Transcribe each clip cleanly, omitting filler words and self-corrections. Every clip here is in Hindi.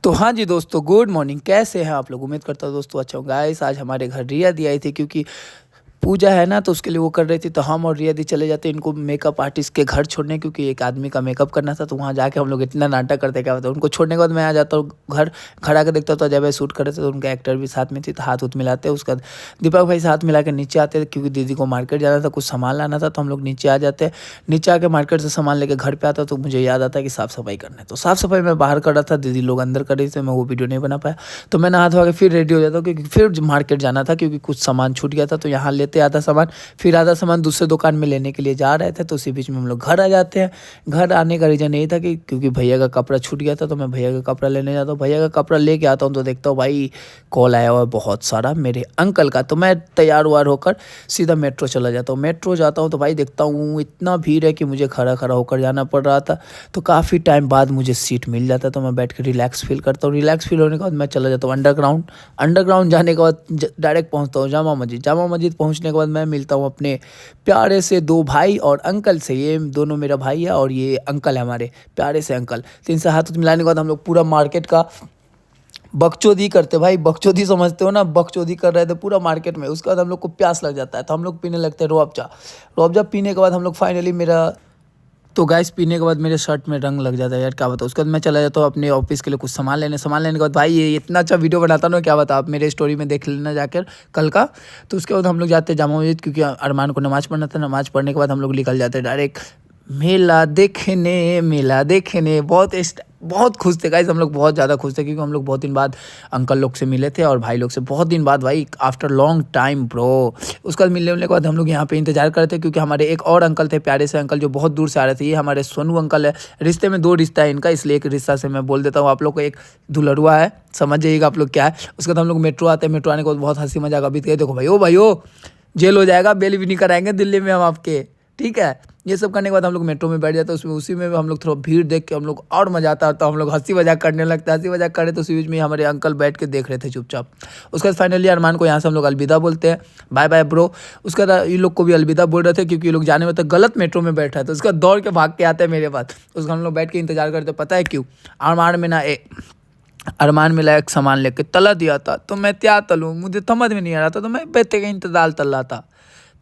तो हाँ जी दोस्तों, गुड मॉर्निंग। कैसे हैं आप लोग? उम्मीद करता हूँ दोस्तों अच्छा होगा। गाइस आज हमारे घर रिया दी आई थी, क्योंकि पूजा है ना, तो उसके लिए वो कर रही थी। तो हम और रिया दी चले जाते इनको मेकअप आर्टिस्ट के घर छोड़ने, क्योंकि एक आदमी का मेकअप करना था। तो वहाँ जाके हम लोग इतना नाटक करते, क्या बताओ। उनको छोड़ने के बाद मैं आ जाता हूँ घर। घर आके देखता हूँ तो अजय भाई शूट कर रहे थे, तो उनका एक्टर भी साथ में थी। तो हाथ उथ मिलाते, उसका दीपक भाई साथ मिला के नीचे आते, क्योंकि दीदी को मार्केट जाना था, कुछ सामान लाना था। तो हम लोग नीचे आ जाते। नीचे आके मार्केट से सामान लेके घर पे आता, तो मुझे याद आता है कि साफ़ सफाई करना है। तो साफ़ सफाई मैं बाहर कर रहा था, दीदी लोग अंदर कर रही थी, मैं वो वीडियो नहीं बना पाया। तो मैं नहा धोआ के फिर रेडी हो जाता हूँ, क्योंकि फिर मार्केट जाना था, क्योंकि कुछ सामान छूट गया था। तो यहाँ लेते आधा सामान, फिर आधा सामान दूसरे दुकान में लेने के लिए जा रहे थे। तो उसी बीच में हम लोग घर आ जाते हैं। घर आने का रीज़न यही था कि क्योंकि भैया का कपड़ा छूट गया था, तो मैं भैया का कपड़ा लेने जाता हूँ। भैया का कपड़ा लेके आता हूँ तो देखता हूँ भाई कॉल आया हुआ है बहुत सारा मेरे अंकल का। तो मैं तैयार वार होकर सीधा मेट्रो चला जाता हूँ। मेट्रो जाता हूँ तो भाई देखता हूँ इतना भीड़ है कि मुझे खड़ा खड़ा होकर जाना पड़ रहा था। तो काफ़ी टाइम बाद मुझे सीट मिल जाता, तो मैं बैठ के रिलैक्स फील करता हूँ। रिलैक्स फील होने के बाद मैं चला जाता हूँ अंडरग्राउंड। अंडरग्राउंड जाने के बाद डायरेक्ट पहुँचता हूँ जामा मस्जिद। जामा मस्जिद पहुँचने के बाद मैं मिलता हूँ अपने प्यारे से दो भाई और अंकल से। ये दोनों मेरा भाई है और ये अंकल है हमारे प्यारे से अंकल। तो इनसे हाथ मिलाने के बाद हम लोग पूरा मार्केट का बकचोदी करते। भाई बकचोदी समझते हो ना, बकचोदी कर रहे थे पूरा मार्केट में। उसके बाद हम लोग को प्यास लग जाता है, तो हम लोग पीने लगते हैं रूअफ़ज़ा। रूअफ़ज़ा पीने के बाद हम लोग फाइनली तो गैस पीने के बाद मेरे शर्ट में रंग लग जाता है यार, क्या बताऊँ। उसके बाद मैं चला जाता हूँ अपने ऑफिस के लिए कुछ सामान लेने। सामान लेने के बाद भाई ये इतना अच्छा वीडियो बनाता ना, क्या बता। आप मेरे स्टोरी में देख लेना जाकर कल का। तो उसके बाद हम लोग जाते हैं जामा मस्जिद, क्योंकि अरमान को नमाज़ पढ़ना था। नमाज़ पढ़ने के बाद हम लोग निकल जाते हैं डायरेक्ट मेला देखने। मेला देखने बहुत खुश थे गाइस। हम लोग बहुत ज़्यादा खुश थे, क्योंकि हम लोग बहुत दिन बाद अंकल लोग से मिले थे और भाई लोग से बहुत दिन बाद, भाई आफ्टर लॉन्ग टाइम ब्रो। उसके बाद मिलने के बाद हम लोग यहाँ पे इंतजार कर रहे थे, क्योंकि हमारे एक और अंकल थे प्यारे से अंकल, जो बहुत दूर से आ रहे थे। ये हमारे सोनू अंकल है। रिश्ते में दो रिश्ता है इनका, इसलिए एक रिश्ता से मैं बोल देता हूँ आप लोग को। एक दुलरुआ है, समझ जाइएगा आप लोग क्या है। उसके बाद हम लोग मेट्रो आते हैं। मेट्रो आने के बाद बहुत हंसी मजाक अभी थे। देखो भाई ओ जेल हो जाएगा, बेल भी नहीं कराएंगे दिल्ली में हम आपके, ठीक है। ये सब करने के बाद हम लोग मेट्रो में बैठ जाते हैं। उसमें उसी में हम लोग थोड़ा भीड़ देख के हम लोग और मजा आता है, तो हम लोग हंसी मजाक करने लगते हैं। हंसी मजाक करे तो उसी बीच में हमारे अंकल बैठ के देख रहे थे चुपचाप। उसके बाद फाइनली अरमान को यहाँ से हम लोग अलविदा बोलते हैं, बाय बाय ब्रो। उसके बाद ये लोग को भी अलविदा बोल रहे थे, क्योंकि ये लोग जाने में तो गलत मेट्रो में बैठा है। तो उसके बाद दौड़ के भाग के आते हैं मेरे पास। उसका हम लोग बैठ के इंतजार करते, पता है क्यों। अरमान मिला एक सामान लेके तला दिया था, तो मैं क्या तलूँ, मुझे समझ में नहीं आ रहा था। तो मैं बैठे के इंतजार तल रहा था।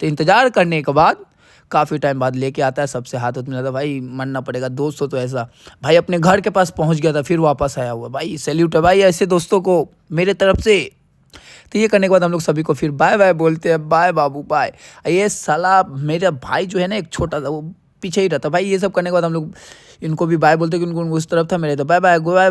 तो इंतजार करने के बाद काफ़ी टाइम बाद लेके आता है, सबसे हाथ उत मिला था। भाई मानना पड़ेगा, दोस्तों तो ऐसा भाई अपने घर के पास पहुंच गया था, फिर वापस आया हुआ। भाई सैल्यूट है भाई ऐसे दोस्तों को मेरे तरफ से। तो ये करने के बाद हम लोग सभी को फिर बाय बाय बोलते हैं, बाय बाबू बाय। ये साला मेरा भाई जो है ना, एक छोटा सा, वो पीछे ही रहता भाई। ये सब करने के बाद हम लोग इनको भी बाय बोलते हैं, क्योंकि उनको उस तरफ था, मेरे तो बाय बाय बाय बाय।